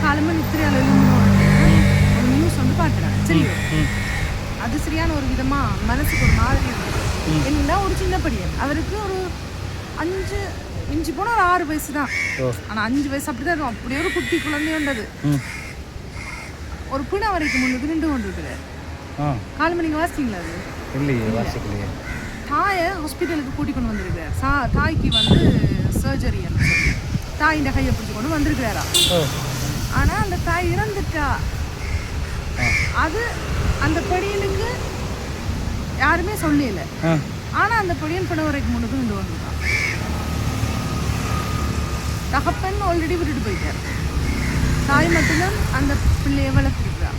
காலமாக நித்திரையால் எழுந்தோன்னு ஒரு நியூஸ் வந்து பார்க்குறாங்க. சரியோ அது சரியான ஒரு விதமாக மனசுக்கு ஒரு மாதிரி இருக்குது. என்னன்னா ஒரு சின்ன பையன், அவருக்கு ஒரு 5 மிஞ்சி போனால் ஒரு 6 வயசு தான். ஆனால் 5 வயசு அப்படி தான் இருக்கும். அப்படியே ஒரு குட்டி குழந்தைன்றது ஒரு பிணை வரைக்கும் முன்னுக்கு நின்று கொண்டு இருக்கிறார். காலமாக நீங்கள் வாசிங்களா? அது இல்லையே, வாசிக்கலையே. தாயை ஹாஸ்பிட்டலுக்கு கூட்டி கொண்டு வந்திருக்கிறார். தாய்க்கு வந்து சர்ஜரி தாயின் கையை பிடிச்சி கொண்டு வந்திருக்கிறாரா. ஆனால் அந்த தாய் இறந்துட்டா. அது அந்த படியனுக்கு யாருமே சொல்லல. ஆனால் அந்த படியன் பிணை வரைக்கும் முன்னுக்கு நின்று வந்துட்டான். தகப்பன் ஆல்ரெடி விட்டுட்டு போயிட்டார். தாய் மட்டும்தான் அந்த பிள்ளையை வளர்த்துருக்குறா.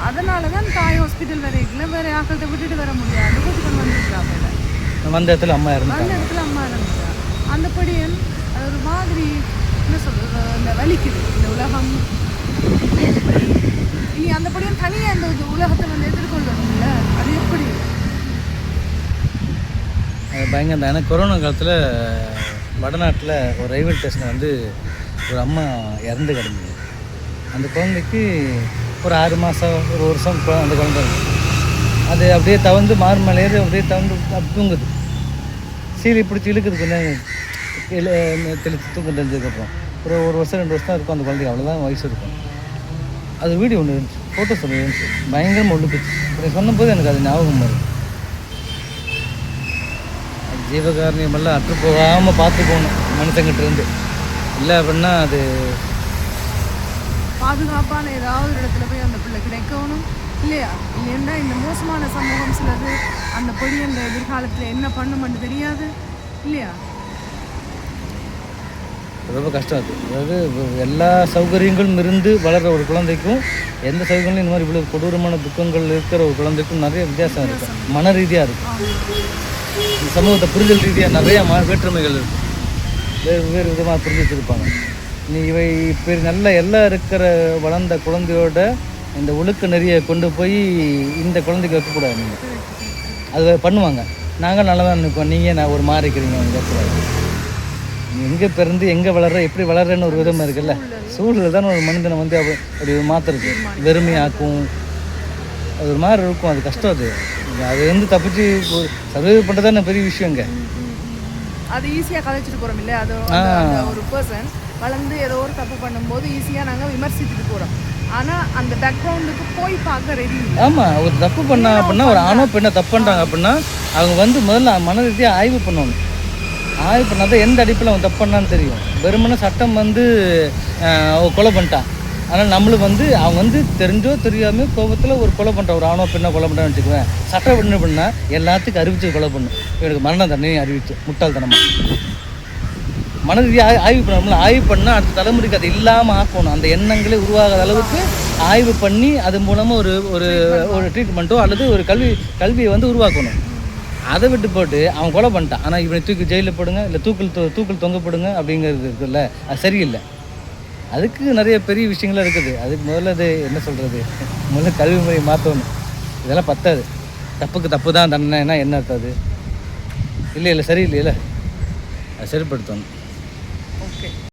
அதனால தான் தாய் ஹாஸ்பிட்டல் வரைக்கும் வேற யாக்கள்கிட்ட விட்டுட்டு வர முடியாது, கூட்டி கொண்டு வந்துருக்குறாங்க. அந்த இடத்துல அம்மா இருந்துட்டா. அந்த படியன் அது ஒரு மாதிரி என்ன சொல்றது, இந்த வலிக்குது இந்த உலகம். இனி அந்த படியன் தனியாக இந்த உலகத்தை வந்து எதிர்கொள்ளணும்ல, அது எப்படி பயங்கர தான். ஏன்னா கொரோனா காலத்தில் வடநாட்டில் ஒரு ரயில்வே ஸ்டேஷனில் வந்து ஒரு அம்மா இறந்து கிடந்தது. அந்த குழந்தைக்கு ஒரு 6 மாதம் ஒரு வருஷம் அந்த குழந்தை இருக்குது. அது அப்படியே தவந்து மார்மலையேறி அப்படியே தவந்து அப்படி தூங்குது. சீலி பிடிச்சி இழுக்குது கொஞ்சம் தெளித்து தூங்க தெரிஞ்சதுக்கப்புறம் ஒரு வருஷம் 2 வருஷம் தான் இருக்கும் அந்த குழந்தைக்கு, அவ்வளோதான் வயசு இருக்கும். அது வீடியோ ஒன்று இருந்துச்சு, ஃபோட்டோஸ் ஒன்று இருந்துச்சு, பயங்கரமாக ஒழுக்குச்சு. அப்படி சொன்னபோது எனக்கு அது ஞாபகம் வருது. ஜீவகாரணியமெல்லாம் அற்று போகாமல் பார்த்துக்கணும் மனுஷங்கிட்ட இருந்து. இல்லை அப்படின்னா அது பாதுகாப்பான ஏதாவது ஒரு இடத்துல போய் அந்த பிள்ளை கிடைக்கணும் இல்லையா? இல்லைன்னா இந்த மோசமான சமூகம் சிலது அந்த பொடியன்ற எதிர்காலத்தில் என்ன பண்ணுமென்னு தெரியாது இல்லையா? ரொம்ப கஷ்டம் அது. அதாவது எல்லா சௌகரியங்களும் இருந்து வளர்கிற ஒரு குழந்தைக்கும் எந்த சௌகரியங்களும் இந்த மாதிரி இவ்வளோ கொடூரமான துக்கங்கள் இருக்கிற ஒரு குழந்தைக்கும் நிறைய வித்தியாசம் இருக்குது. மன ரீதியாக இருக்குது, சமூகத்தை புரிதல் ரீதியாக நிறையா வேற்றுமைகள் இருக்குது. வேறு விதமாக புரிஞ்சு வச்சுருப்பாங்க. நீ இவை இப்போ நல்ல எல்லாம் இருக்கிற வளர்ந்த குழந்தையோட இந்த ஒழுக்க நெறியை கொண்டு போய் இந்த குழந்தைக்கு வைக்கக்கூடாது. நீங்கள் அது பண்ணுவாங்க. நாங்கள் நல்லா தான் நினைப்போம், நீங்கள் நான் ஒரு மாதிரி இருக்கிறீங்க, அவங்க வைக்கக்கூடாது. நீ எங்கே பிறந்து எங்கே வளர்ற எப்படி வளர்றன்னு ஒரு விதமாக இருக்குல்ல. சூழல் தான் ஒரு மனிதனை வந்து அப்படி மாற்றுறது, வெறுமையாக்கும், அது ஒரு மாதிரி இருக்கும். அது கஷ்டம். அது வந்து தப்பிச்சு சர்வை பண்ணுறது தான் பெரிய விஷயங்க. அது ஈஸியாக கதைச்சிட்டு போகிறோம் இல்லை? அது ஒரு பர்சன் வளர்ந்து ஏதோ ஒரு தப்பு பண்ணும்போது ஈஸியாக நாங்கள் விமர்சிச்சுட்டு போகிறோம். ஆனால் அந்த பேக்ரவுண்டுக்கு போய் பார்க்க ரெடி. ஆமாம், ஒரு தப்பு பண்ணா அப்படின்னா, ஒரு ஆணோ பெண்ணை தப்பு பண்ணுறாங்க அப்படின்னா அவங்க வந்து முதல்ல மன ரீதியாக ஆய்வு பண்ணணும். ஆய்வு பண்ணால் தான் எந்த அடிப்பில் அவன் தப்பு பண்ணான்னு தெரியும். வெறுமனே சட்டம் வந்து கொலை பண்ணிட்டான், ஆனால் நம்மளுக்கு வந்து அவங்க வந்து தெரிஞ்சோ தெரியாமல் கோபத்தில் ஒரு கொலை பண்ணுறான், ஒரு ஆணோ பெண்ணை கொலை பண்ணுறான்னு வச்சுக்குவேன். சட்டம் என்ன பண்ணால் எல்லாத்துக்கும் அறிவிச்சு கொலை பண்ணும். இவனுக்கு மரண தண்டனையும் அறிவிச்சு முட்டாள்தனமாக மன ரீதியாக ஆய்வு பண்ணணும்ல. ஆய்வு பண்ணால் அடுத்த தலைமுறைக்கு அது இல்லாமல் ஆக்கணும். அந்த எண்ணங்களே உருவாகாத அளவுக்கு ஆய்வு பண்ணி அது மூலமாக ஒரு ஒரு ட்ரீட்மெண்ட்டோ அல்லது ஒரு கல்வியை வந்து உருவாக்கணும். அதை விட்டு போட்டு அவன் கொலை பண்ணிட்டான், ஆனால் இவனை தூக்கி ஜெயிலில் போடுங்க, இல்லை தூக்கில் தொங்க போடுங்க அப்படிங்கிறது இருக்குல்ல, அது சரியில்லை. அதுக்கு நிறைய பெரிய விஷயங்கள்லாம் இருக்குது. அதுக்கு முதல்ல அது என்ன சொல்கிறது, முதல்ல கல்வி முறையை மாற்றணும். இதெல்லாம் பத்தாது. தப்புக்கு தப்பு தான் தண்டனைனா என்ன அர்த்தம்? அது இல்லை சரியில்லையில, அதை சரிப்படுத்தணும். ஓகே.